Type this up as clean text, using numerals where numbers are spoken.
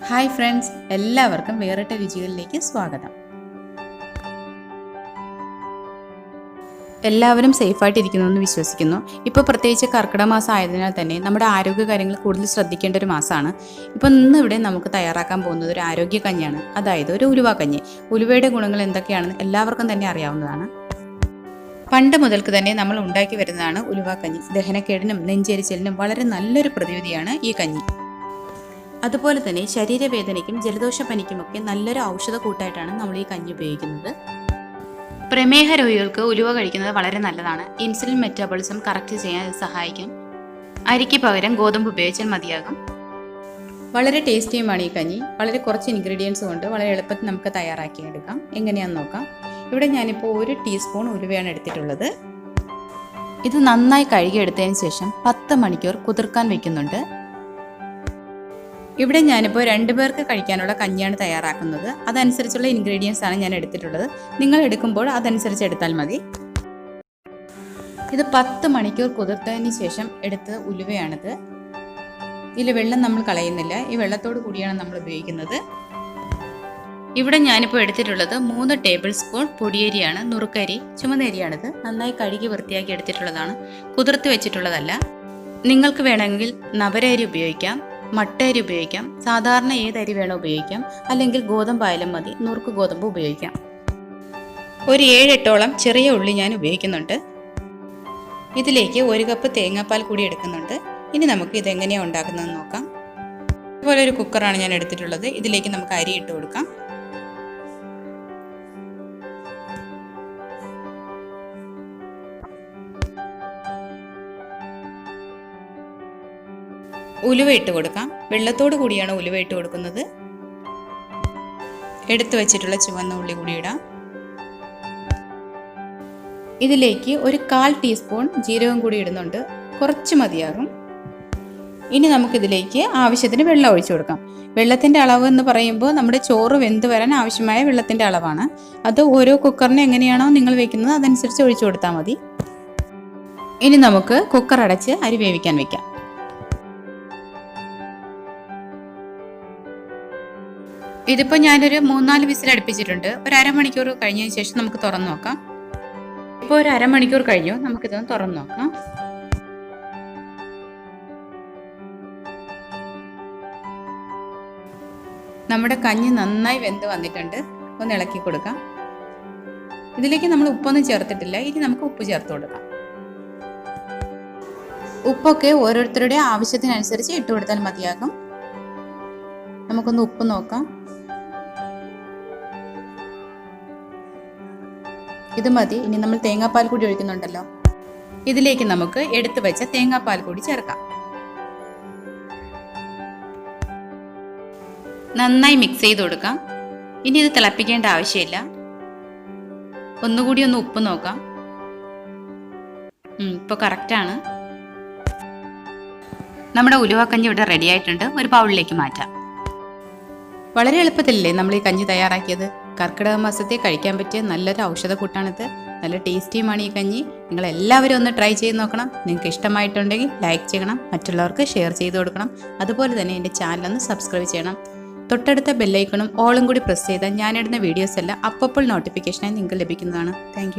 Hi friends, എല്ലാവർക്കും വേറിട്ട രുചികളിലേക്ക് സ്വാഗതം. എല്ലാവരും സേഫായിട്ടിരിക്കുന്നു എന്ന് വിശ്വസിക്കുന്നു. ഇപ്പോൾ പ്രത്യേകിച്ച് കർക്കിടക മാസം ആയതിനാൽ തന്നെ നമ്മുടെ ആരോഗ്യ കാര്യങ്ങൾ കൂടുതൽ ശ്രദ്ധിക്കേണ്ട ഒരു മാസമാണ്. ഇപ്പോൾ ഇന്ന് ഇവിടെ നമുക്ക് തയ്യാറാക്കാൻ പോകുന്നത് ഒരു ആരോഗ്യ കഞ്ഞിയാണ്, അതായത് ഒരു ഉലുവ കഞ്ഞി. ഉലുവയുടെ ഗുണങ്ങൾ എന്തൊക്കെയാണെന്ന് എല്ലാവർക്കും തന്നെ അറിയാവുന്നതാണ്. പണ്ട് മുതൽക്ക് തന്നെ നമ്മൾ ഉണ്ടാക്കി വരുന്നതാണ് ഉലുവ കഞ്ഞി. ദഹനക്കേടിനും നെഞ്ചെരിച്ചിലിനും വളരെ നല്ലൊരു പ്രതിവിധിയാണ് ഈ കഞ്ഞി. അതുപോലെ തന്നെ ശരീരവേദനയ്ക്കും ജലദോഷപ്പനിക്കുമൊക്കെ നല്ലൊരു ഔഷധ കൂട്ടായിട്ടാണ് നമ്മൾ ഈ കഞ്ഞി ഉപയോഗിക്കുന്നത്. പ്രമേഹ രോഗികൾക്ക് ഉലുവ കഴിക്കുന്നത് വളരെ നല്ലതാണ്. ഇൻസുലിൻ മെറ്റാബോളിസം കറക്റ്റ് ചെയ്യാൻ ഇത് സഹായിക്കും. അരിക്ക് പകരം ഗോതമ്പ് ഉപയോഗിച്ചാൽ മതിയാകും. വളരെ ടേസ്റ്റിയുമാണ് ഈ കഞ്ഞി. വളരെ കുറച്ച് ഇൻഗ്രീഡിയൻസ് കൊണ്ട് വളരെ എളുപ്പത്തിൽ നമുക്ക് തയ്യാറാക്കിയെടുക്കാം. എങ്ങനെയാണെന്ന് നോക്കാം. ഇവിടെ ഞാനിപ്പോൾ 1 ടീസ്പൂൺ ഉലുവയാണ് എടുത്തിട്ടുള്ളത്. ഇത് നന്നായി കഴുകിയെടുത്തതിന് ശേഷം 10 മണിക്കൂർ കുതിർക്കാൻ വെക്കുന്നുണ്ട്. ഇവിടെ ഞാനിപ്പോൾ 2 പേർക്ക് കഴിക്കാനുള്ള കഞ്ഞിയാണ് തയ്യാറാക്കുന്നത്. അതനുസരിച്ചുള്ള ഇൻഗ്രീഡിയൻസ് ആണ് ഞാൻ എടുത്തിട്ടുള്ളത്. നിങ്ങൾ എടുക്കുമ്പോൾ അതനുസരിച്ച് എടുത്താൽ മതി. ഇത് 10 മണിക്കൂർ കുതിർത്തതിന് ശേഷം എടുത്ത ഉലുവയാണിത്. ഇതിൽ വെള്ളം നമ്മൾ കളയുന്നില്ല. ഈ വെള്ളത്തോട് കൂടിയാണ് നമ്മൾ ഉപയോഗിക്കുന്നത്. ഇവിടെ ഞാനിപ്പോൾ എടുത്തിട്ടുള്ളത് 3 ടേബിൾ സ്പൂൺ പൊടിയരിയാണ്, നുറുക്കരി, ചുമന്നരിയാണിത്. നന്നായി കഴുകി വൃത്തിയാക്കി എടുത്തിട്ടുള്ളതാണ്, കുതിർത്ത് വെച്ചിട്ടുള്ളതല്ല. നിങ്ങൾക്ക് വേണമെങ്കിൽ നവരരി ഉപയോഗിക്കാം, മട്ട അരി ഉപയോഗിക്കാം, സാധാരണ ഏത് അരി വേണോ ഉപയോഗിക്കാം, അല്ലെങ്കിൽ ഗോതമ്പായാലും മതി, നുറുക്ക് ഗോതമ്പ് ഉപയോഗിക്കാം. ഒരു 7-8ഓളം ചെറിയ ഉള്ളി ഞാൻ ഉപയോഗിക്കുന്നുണ്ട്. ഇതിലേക്ക് 1 കപ്പ് തേങ്ങാപ്പാൽ കൂടി എടുക്കുന്നുണ്ട്. ഇനി നമുക്ക് ഇതെങ്ങനെയാണ് ഉണ്ടാക്കുന്നതെന്ന് നോക്കാം. ഇതുപോലെ ഒരു കുക്കറാണ് ഞാൻ എടുത്തിട്ടുള്ളത്. ഇതിലേക്ക് നമുക്ക് അരി ഇട്ട് കൊടുക്കാം. ഉലുവ ഇട്ട് കൊടുക്കാം. വെള്ളത്തോട് കൂടിയാണ് ഉലുവ ഇട്ട് കൊടുക്കുന്നത്. എടുത്തു വെച്ചിട്ടുള്ള ചുവന്ന ഉള്ളി കൂടി ഇടാം. ഇതിലേക്ക് ഒരു 1/4 ടീസ്പൂൺ ജീരകം കൂടി ഇടുന്നുണ്ട്. കുറച്ച് മതിയാകും. ഇനി നമുക്കിതിലേക്ക് ആവശ്യത്തിന് വെള്ളം ഒഴിച്ചു കൊടുക്കാം. വെള്ളത്തിൻ്റെ അളവ് എന്ന് പറയുമ്പോൾ നമ്മുടെ ചോറ് വെന്ത് വരാൻ ആവശ്യമായ വെള്ളത്തിൻ്റെ അളവാണ്. അത് ഓരോ കുക്കറിന് എങ്ങനെയാണോ നിങ്ങൾ വെക്കുന്നത് അതനുസരിച്ച് ഒഴിച്ചു കൊടുത്താൽ മതി. ഇനി നമുക്ക് കുക്കർ അടച്ച് അരി വേവിക്കാൻ വെക്കാം. ഇതിപ്പോൾ ഞാനൊരു 3-4 വിസിൽ അടുപ്പിച്ചിട്ടുണ്ട്. ഒരു അരമണിക്കൂർ കഴിഞ്ഞതിന് ശേഷം നമുക്ക് തുറന്നു നോക്കാം. ഇപ്പോൾ ഒരു അരമണിക്കൂർ കഴിഞ്ഞു. നമുക്കിതൊന്ന് തുറന്നു നോക്കാം. നമ്മുടെ കഞ്ഞി നന്നായി വെന്ത് വന്നിട്ടുണ്ട്. ഒന്ന് ഇളക്കി കൊടുക്കാം. ഇതിലേക്ക് നമ്മൾ ഉപ്പൊന്നും ചേർത്തിട്ടില്ല. ഇനി നമുക്ക് ഉപ്പ് ചേർത്ത് കൊടുക്കാം. ഉപ്പൊക്കെ ഓരോരുത്തരുടെ ആവശ്യത്തിനനുസരിച്ച് ഇട്ട് കൊടുത്താൽ മതിയാകും. നമുക്കൊന്ന് ഉപ്പ് നോക്കാം. ഇത് മതി. ഇനി നമ്മൾ തേങ്ങാപ്പാൽ കൂടി ഒഴിക്കുന്നുണ്ടല്ലോ, ഇതിലേക്ക് നമുക്ക് എടുത്തു വെച്ച തേങ്ങാപ്പാൽ കൂടി ചേർക്കാം. നന്നായി മിക്സ് ചെയ്ത് കൊടുക്കാം. ഇനി ഇത് തിളപ്പിക്കേണ്ട ആവശ്യമില്ല. ഒന്നുകൂടി ഒന്ന് ഉപ്പ് നോക്കാം. ഇപ്പോൾ കറക്റ്റാണ്. നമ്മുടെ ഉലുവക്കഞ്ഞി ഇവിടെ റെഡി ആയിട്ടുണ്ട്. ഒരു ബൗളിലേക്ക് മാറ്റാം. വളരെ എളുപ്പത്തിലല്ലേ നമ്മൾ ഈ കഞ്ഞി തയ്യാറാക്കിയത്. കർക്കിടക മാസത്തെ കഴിക്കാൻ പറ്റിയ നല്ലൊരു ഔഷധ കൂട്ടാണിത്. നല്ല ടേസ്റ്റിയുമാണ് ഈ കഞ്ഞി. നിങ്ങൾ എല്ലാവരും ഒന്ന് ട്രൈ ചെയ്ത് നോക്കണം. നിങ്ങൾക്ക് ഇഷ്ടമായിട്ടുണ്ടെങ്കിൽ ലൈക്ക് ചെയ്യണം, മറ്റുള്ളവർക്ക് ഷെയർ ചെയ്ത് കൊടുക്കണം. അതുപോലെ തന്നെ എൻ്റെ ചാനലൊന്ന് സബ്സ്ക്രൈബ് ചെയ്യണം. തൊട്ടടുത്ത ബെല്ലൈക്കണും ഓളും കൂടി പ്രസ് ചെയ്താൽ ഞാനിടുന്ന വീഡിയോസ് എല്ലാം അപ്പോൾ നോട്ടിഫിക്കേഷനായി നിങ്ങൾക്ക് ലഭിക്കുന്നതാണ്. താങ്ക്